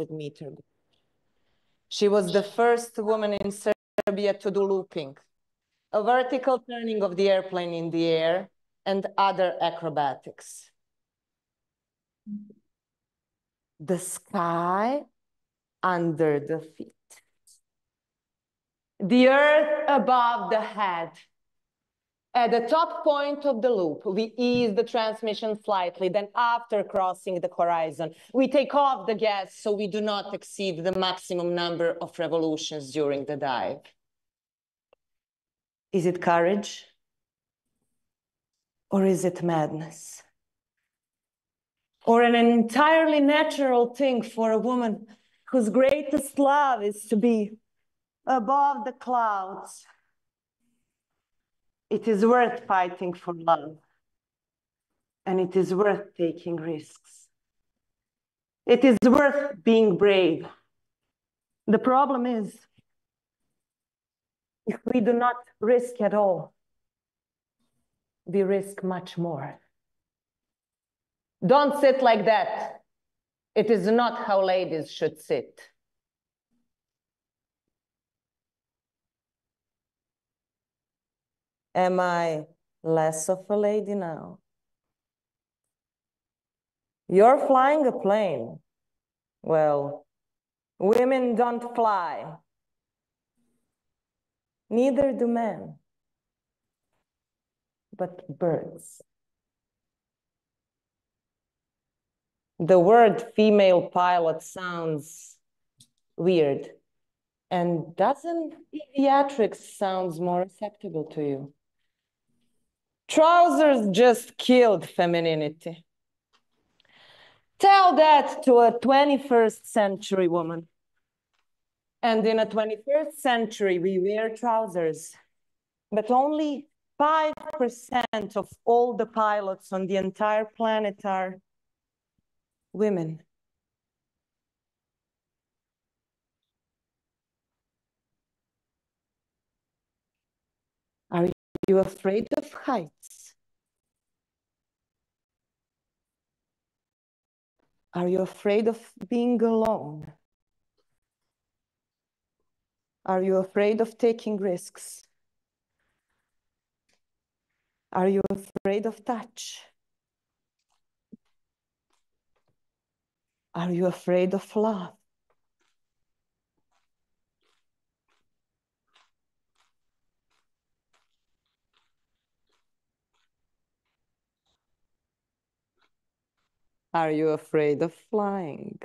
meter. She was the first woman in Serbia to do looping, a vertical turning of the airplane in the air, and other acrobatics. The sky under the feet. The earth above the head. At the top point of the loop, we ease the transmission slightly. Then after crossing the horizon, we take off the gas so we do not exceed the maximum number of revolutions during the dive. Is it courage? Or is it madness? Or an entirely natural thing for a woman whose greatest love is to be above the clouds? It is worth fighting for love, and it is worth taking risks. It is worth being brave. The problem is, if we do not risk at all, we risk much more. Don't sit like that. It is not how ladies should sit. Am I less of a lady now? You're flying a plane. Well, women don't fly. Neither do men. But birds. The word female pilot sounds weird. And doesn't pediatrics sounds more acceptable to you? Trousers just killed femininity. Tell that to a 21st century woman. And in a 21st century, we wear trousers, but only 5% of all the pilots on the entire planet are women. Are you afraid of heights? Are you afraid of being alone? Are you afraid of taking risks? Are you afraid of touch? Are you afraid of love? Are you afraid of flying?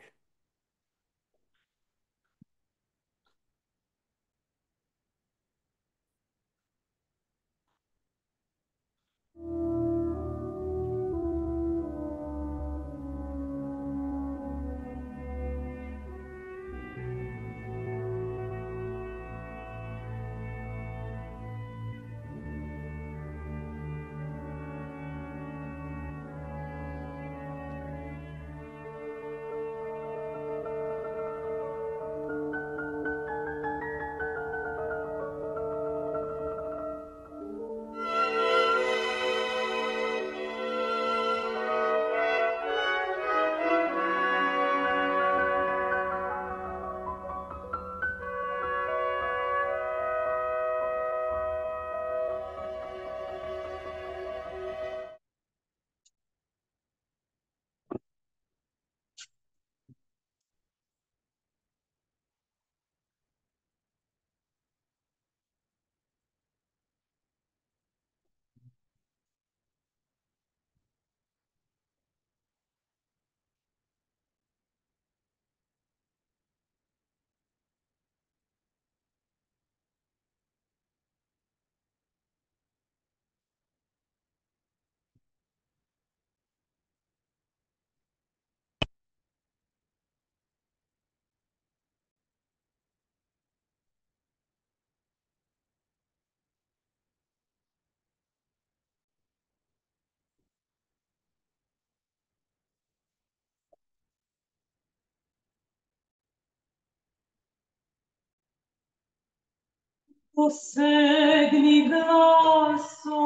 Possegni glasso.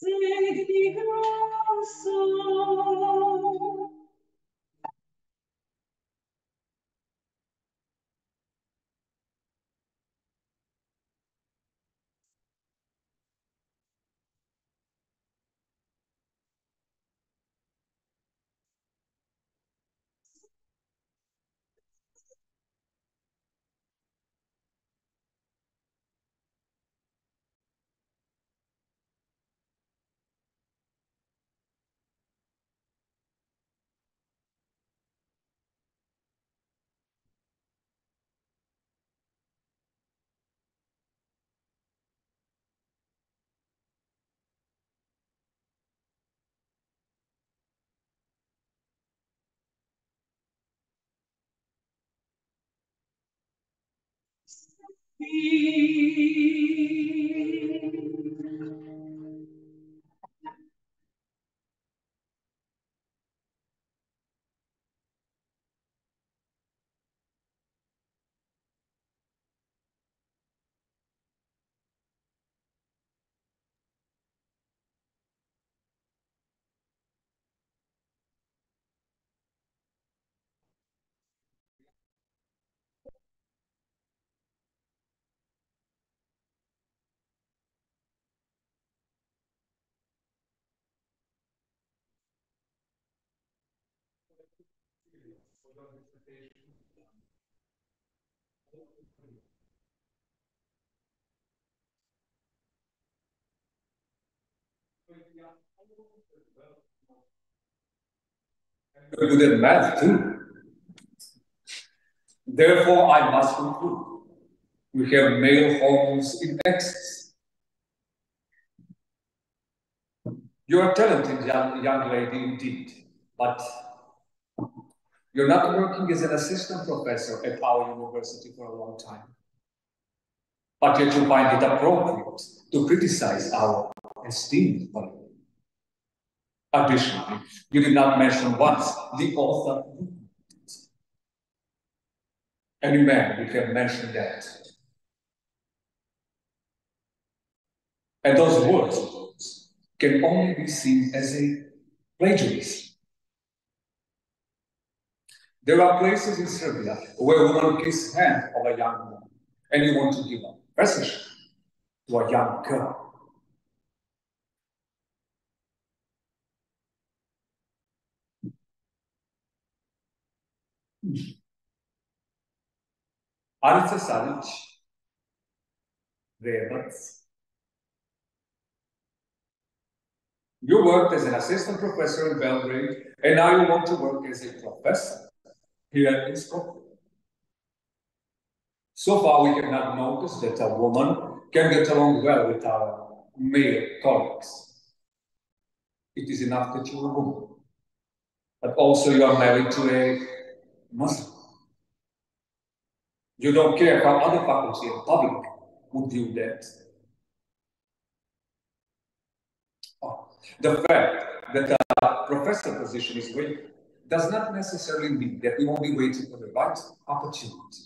segni grosso. You're good at math too. Therefore, I must conclude. We have male hormones in excess. You're a talented young lady indeed, but you're not working as an assistant professor at our university for a long time. But yet you find it appropriate to criticize our esteemed colleague. Additionally, you did not mention once the author. Any man who can mention that. And those words can only be seen as a plagiarism. There are places in Serbia where a woman kisses the hand of a young woman, and you want to give a message to a young girl. Alice Salic, Rebac. You worked as an assistant professor in Belgrade, and now you want to work as a professor here in Skopje. So far, we have not noticed that a woman can get along well with our male colleagues. It is enough that you're a woman, but also you are married to a Muslim. You don't care how other faculty and public would view that. Oh, the fact that a professor position is vacant does not necessarily mean that we won't be waiting for the right opportunity.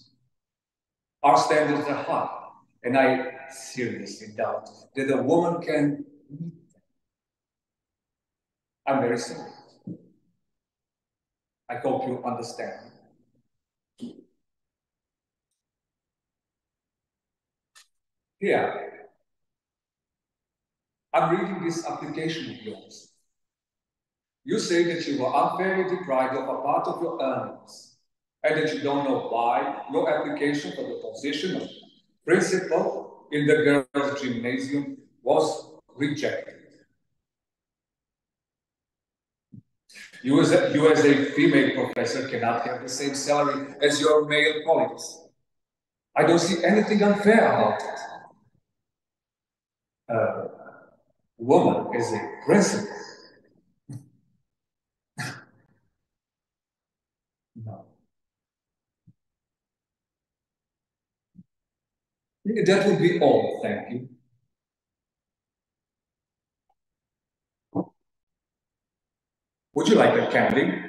Our standards are high, and I seriously doubt that a woman can meet them. I'm very sorry. I hope you understand. Here, I'm reading this application of yours. You say that you were unfairly deprived of a part of your earnings, and that you don't know why your application for the position of principal in the girls' gymnasium was rejected. You as a female professor cannot have the same salary as your male colleagues. I don't see anything unfair about it. A woman as a principal. No. That would be all, thank you. Would you like a candy?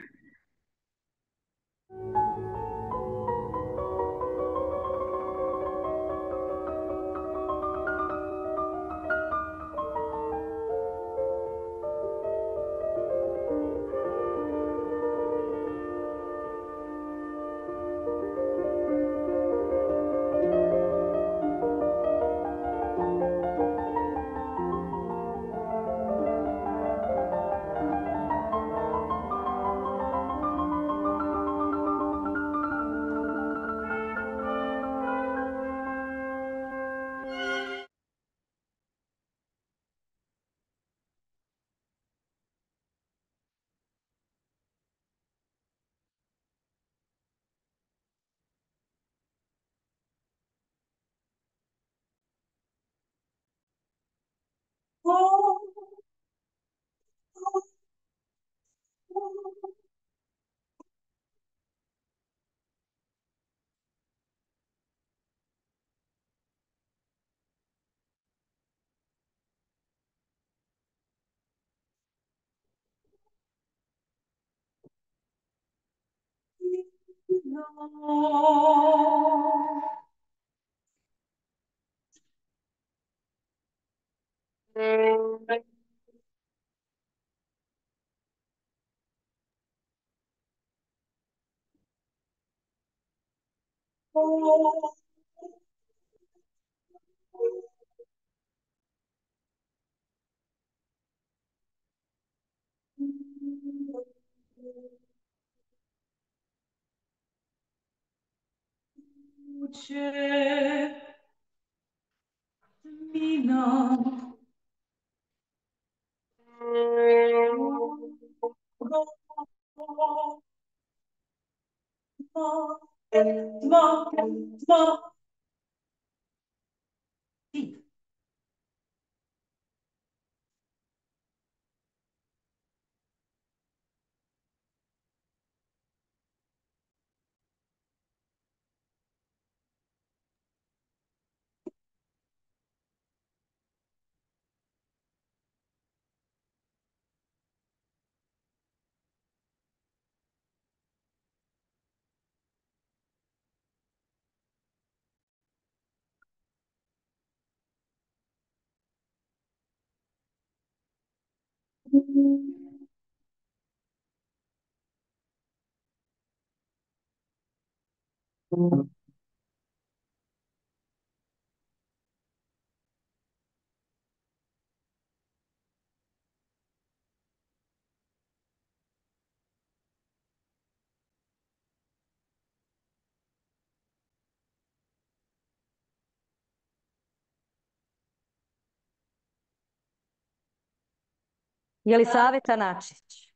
Jelisaveta Načić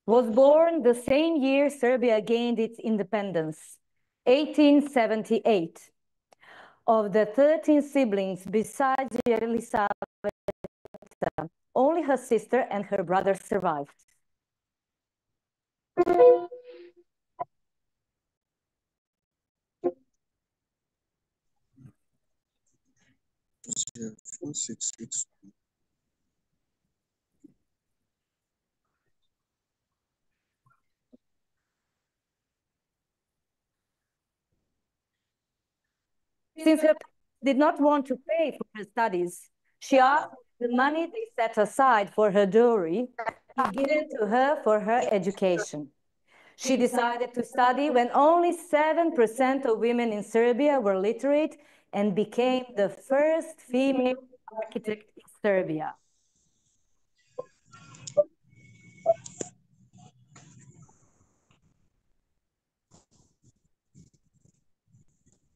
was born the same year Serbia gained its independence, 1878. Of the 13 siblings besides Jelisaveta, only her sister and her brother survived. Since her parents did not want to pay for her studies, she asked the money they set aside for her dowry be given to her for her education. She decided to study when only 7% of women in Serbia were literate and became the first female architect in Serbia.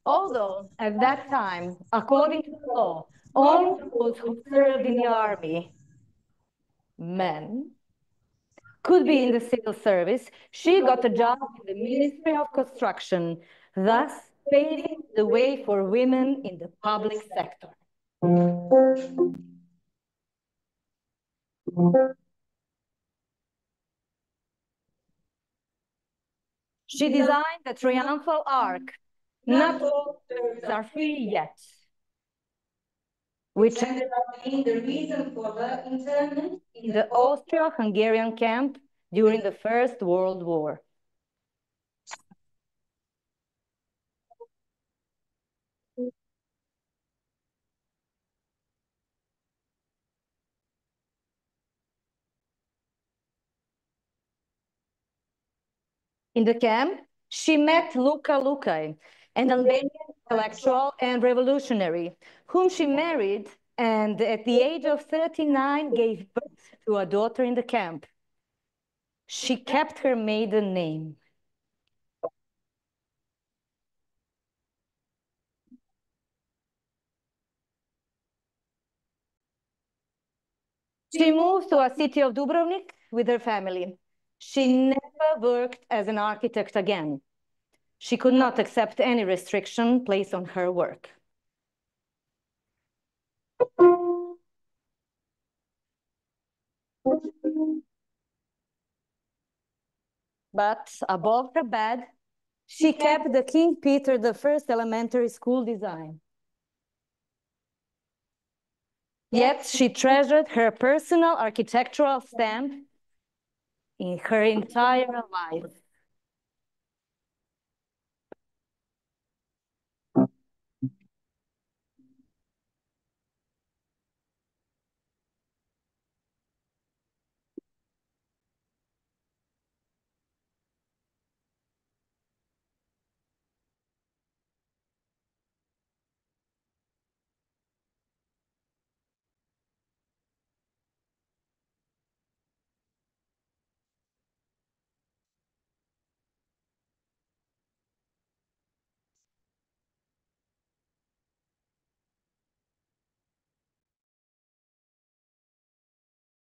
Although at that time, according to the law, only those who served in the army, men, could be in the civil service, she got a job in the Ministry of Construction, thus paving the way for women in the public sector. She designed the Triumphal Arch. Not all Serbs are free yet, which ended up being the reason for her internment in the Austro-Hungarian camp during the First World War. In the camp, she met Luka Lukaj, an Albanian intellectual and revolutionary, whom she married and at the age of 39 gave birth to a daughter in the camp. She kept her maiden name. She moved to a city of Dubrovnik with her family. She never worked as an architect again. She could not accept any restriction placed on her work. But above her bed, she kept the King Peter I elementary school design. Yet she treasured her personal architectural stamp in her entire life.